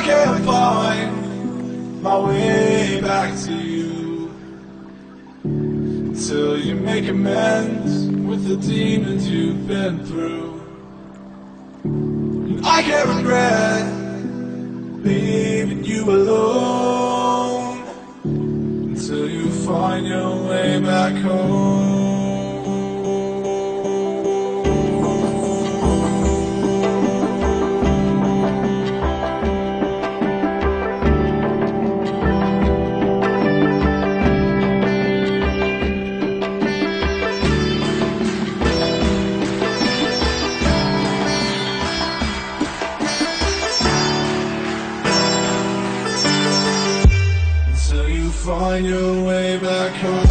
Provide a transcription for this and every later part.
can't find my way back to you until you make amends with the demons you've been through. And I can't regret leaving you alone until you find your way back home. Find your way back home.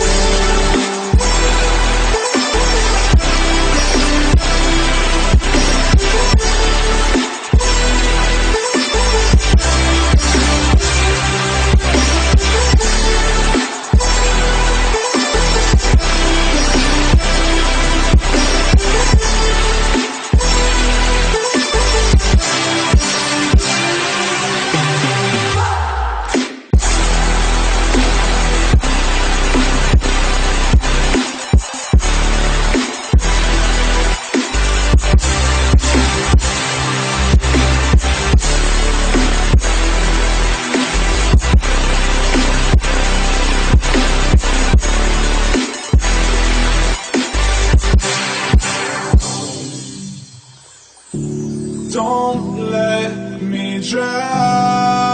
Don't let me drown.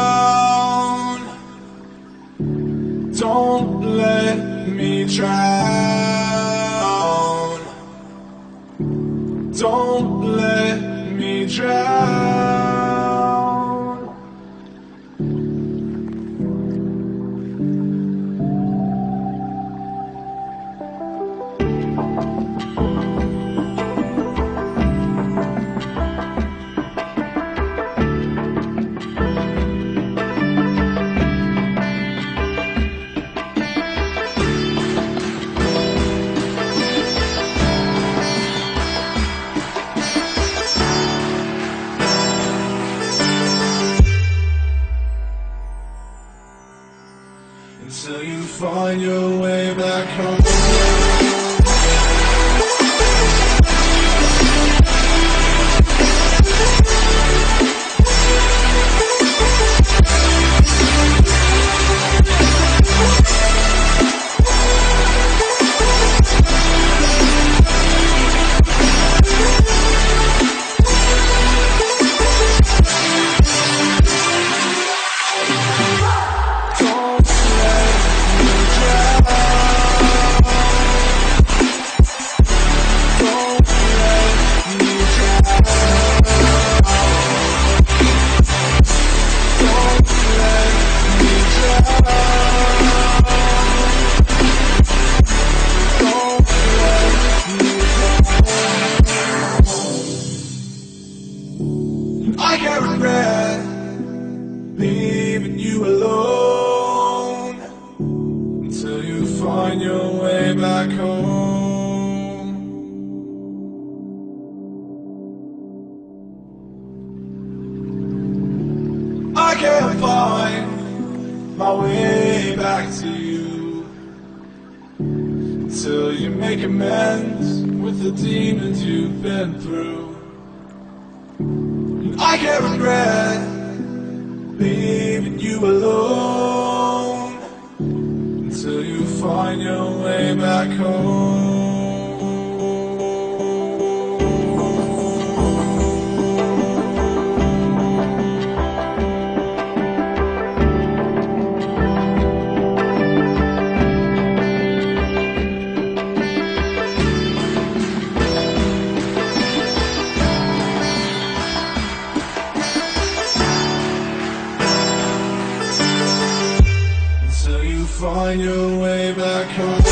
Don't let me drown. Don't let me drown. Until you find your way back home. I can't regret leaving you alone until you find your way back home. I can't find my way back to you until you make amends with the demons you've been through. I can't regret leaving you alone until you find your way back home. Find your way back home.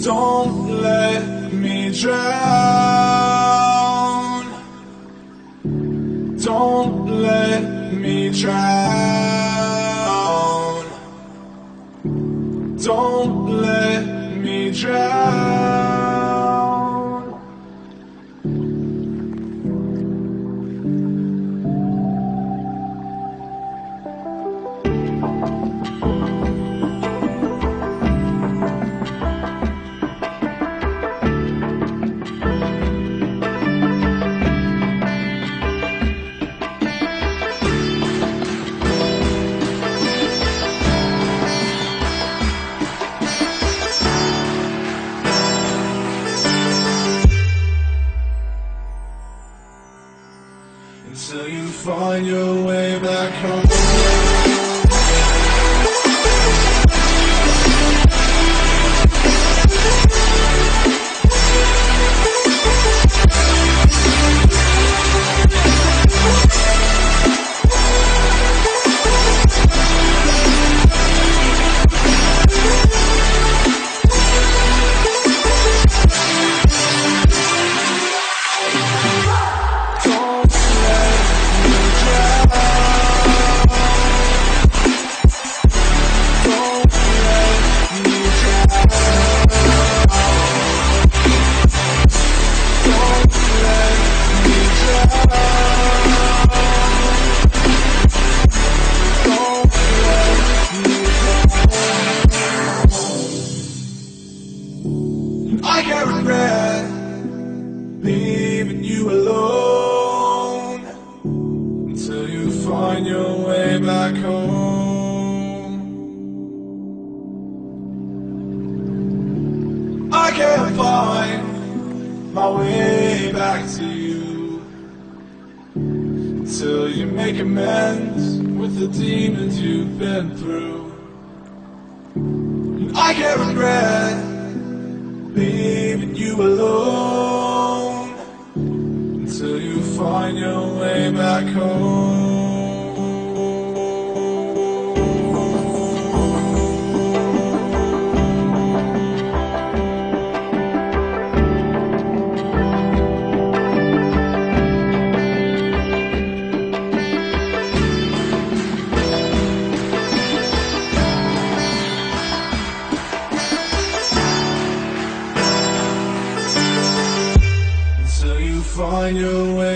Don't let me drown. Don't let me drown. Don't let me drown. Until you find your way back home. I can't regret leaving you alone until you find your way back home. I can't find my way back to you until you make amends with the demons you've been through. I can't regret leaving you alone until you find your way back home. Find your way